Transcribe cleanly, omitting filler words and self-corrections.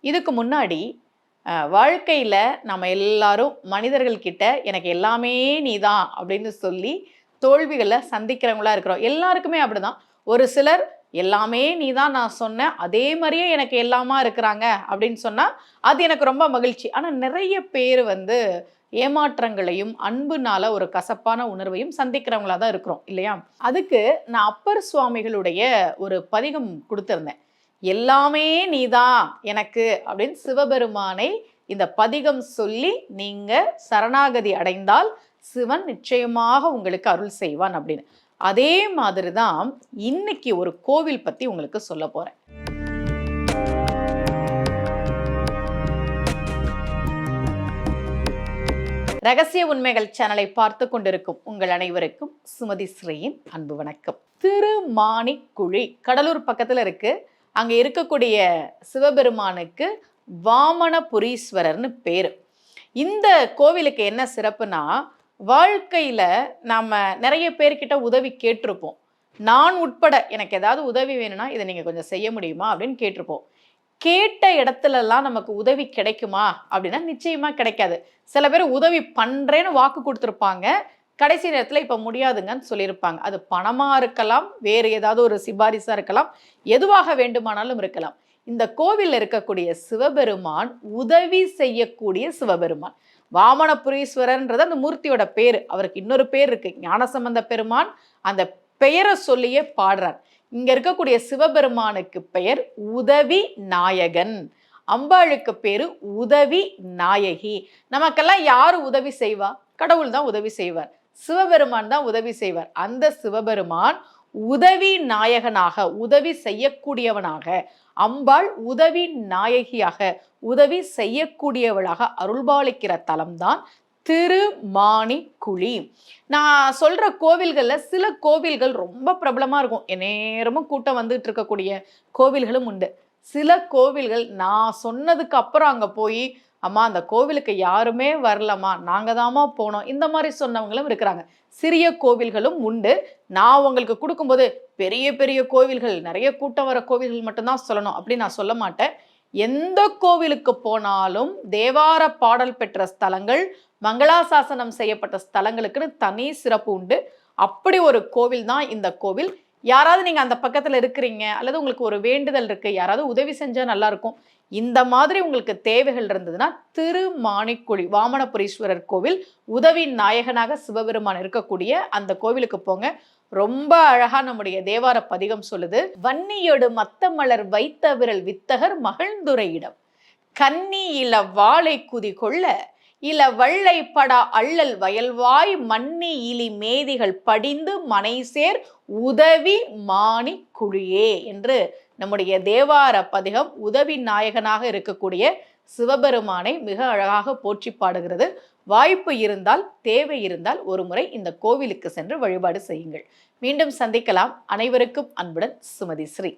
இதுக்கு முன்னாடி வாழ்க்கையில நம்ம எல்லாரும் மனிதர்கள் கிட்ட எனக்கு எல்லாமே நீதான் அப்படின்னு சொல்லி தோல்விகள சந்திக்கிறவங்களா இருக்கிறோம். எல்லாருக்குமே அப்படிதான். ஒரு சிலர் எல்லாமே நீதான் நான் சொன்னேன். அதே மாரியே எனக்கு எல்லாமா இருக்கிறாங்க அப்படின்னு சொன்னா, அது எனக்கு ரொம்ப மகிழ்ச்சி. ஆனா நெறைய பேர் வந்து ஏமாற்றங்களையும், அன்புனால ஒரு கசப்பான உணர்வையும் சந்திக்கிறவங்களா தான் இருக்கிறோம் இல்லையா? அதுக்கு நான் அப்பர் சுவாமிகளுடைய ஒரு பதிகம் குடுத்திருந்தேன். எல்லாமே நீதான் எனக்கு அப்படின்னு சிவபெருமானை இந்த பதிகம் சொல்லி நீங்க சரணாகதி அடைந்தால் சிவன் நிச்சயமாக உங்களுக்கு அருள் செய்வான் அப்படின்னு. அதே மாதிரி தான் இன்னைக்கு ஒரு கோவில் பத்தி உங்களுக்கு சொல்ல போறேன். ரகசிய உண்மைகள் சேனலை பார்த்து கொண்டிருக்கும் உங்கள் அனைவருக்கும் சுமதி ஸ்ரீயின் அன்பு வணக்கம். திருமாணிக்குழி கடலூர் பக்கத்துல இருக்கு. அங்க இருக்கக்கூடிய சிவபெருமானுக்கு வாமனபுரீஸ்வரர்னு பேரு. இந்த கோவிலுக்கு என்ன சிறப்புனா, வாழ்க்கையில நாம நிறைய பேர்கிட்ட உதவி கேட்டிருப்போம். நான் உட்பட எனக்கு ஏதாவது உதவி வேணும்னா இதை நீங்க கொஞ்சம் செய்ய முடியுமா அப்படின்னு கேட்டிருப்போம். கேட்ட இடத்துலலாம் நமக்கு உதவி கிடைக்குமா அப்படின்னா நிச்சயமா கிடைக்காது. சில பேர் உதவி பண்றேன்னு வாக்கு கொடுத்துருப்பாங்க. கடைசி நேரத்துல இப்ப முடியாதுங்கன்னு சொல்லியிருப்பாங்க. அது பணமா இருக்கலாம், வேறு ஏதாவது ஒரு சிபாரிசா இருக்கலாம், எதுவாக வேண்டுமானாலும் இருக்கலாம். இந்த கோவில்ல இருக்கக்கூடிய சிவபெருமான் உதவி செய்யக்கூடிய சிவபெருமான். வாமனபுரீஸ்வரர்ன்றது அந்த மூர்த்தியோட பேரு. அவருக்கு இன்னொரு பேர் இருக்கு, ஞானசம்பந்த பெருமான். அந்த பெயரை சொல்லியே பாடுறார். இங்க இருக்கக்கூடிய சிவபெருமானுக்கு பெயர் உதவி நாயகன். அம்பாளுக்கு பேரு உதவி நாயகி. நமக்கெல்லாம் யாரு உதவி செய்வா? கடவுள் தான் உதவி செய்வார். சிவபெருமான் தான் உதவி செய்வார். அந்த சிவபெருமான் உதவி நாயகனாக, உதவி செய்யக்கூடியவனாக, அம்பாள் உதவி நாயகியாக, உதவி செய்யக்கூடியவளாக அருள்பாலிக்கிற தலம்தான் திருமாணிக்குழி. நான் சொல்ற கோவில்கள்ல சில கோவில்கள் ரொம்ப பிரபலமா இருக்கும். நேரமும் கூட்டம் வந்துட்டு இருக்கக்கூடிய கோவில்களும் உண்டு. சில கோவில்கள் நான் சொன்னதுக்கு அப்புறம் அங்க போய், அம்மா அந்த கோவிலுக்கு யாருமே வரலம்மா, நாங்க தாம்மா போனோம், இந்த மாதிரி சொன்னவங்களும் இருக்கிறாங்க. சிறிய கோவில்களும் உண்டு. நான் உங்களுக்கு கொடுக்கும்போது பெரிய பெரிய கோவில்கள், நிறைய கூட்டம் வர கோவில்கள் மட்டும்தான் சொல்லணும் அப்படின்னு நான் சொல்ல மாட்டேன். எந்த கோவிலுக்கு போனாலும் தேவார பாடல் பெற்ற ஸ்தலங்கள், மங்களாசாசனம் செய்யப்பட்ட ஸ்தலங்களுக்குன்னு தனி சிறப்பு உண்டு. அப்படி ஒரு கோவில் தான் இந்த கோவில். யாராவது நீங்க அந்த பக்கத்துல இருக்கிறீங்க, அல்லது உங்களுக்கு ஒரு வேண்டுதல் இருக்கு, யாராவது உதவி செஞ்சா நல்லா இருக்கும், இந்த மாதிரி உங்களுக்கு தேவைகள் இருந்ததுன்னா திருமாணிக்குழி வாமனபுரீஸ்வரர் கோவில், உதவி நாயகனாக சிவபெருமான் இருக்கக்கூடிய அந்த கோவிலுக்கு போங்க. ரொம்ப அழகா நம்முடைய தேவார பதிகம் சொல்லுது. வன்னியோடு மத்த மலர் வைத்த விரல் வித்தகர் மகிழ்ந்துரையிடம் கன்னி இல வாழை குதி கொள்ள இல வள்ளை படா அள்ளல் வயல்வாய் மன்னி இலி மேதிகள் படிந்து மனைசேர் உதவி மாணி குழியே என்று நம்முடைய தேவார பதிகம் உதவி நாயகனாக இருக்கக்கூடிய சிவபெருமானை மிக அழகாக போற்றி பாடுகிறது. வாய்ப்பு இருந்தால், தேவை இருந்தால் ஒரு முறை இந்த கோவிலுக்கு சென்று வழிபாடு செய்யுங்கள். மீண்டும் சந்திக்கலாம். அனைவருக்கும் அன்புடன் சுமதி ஸ்ரீ.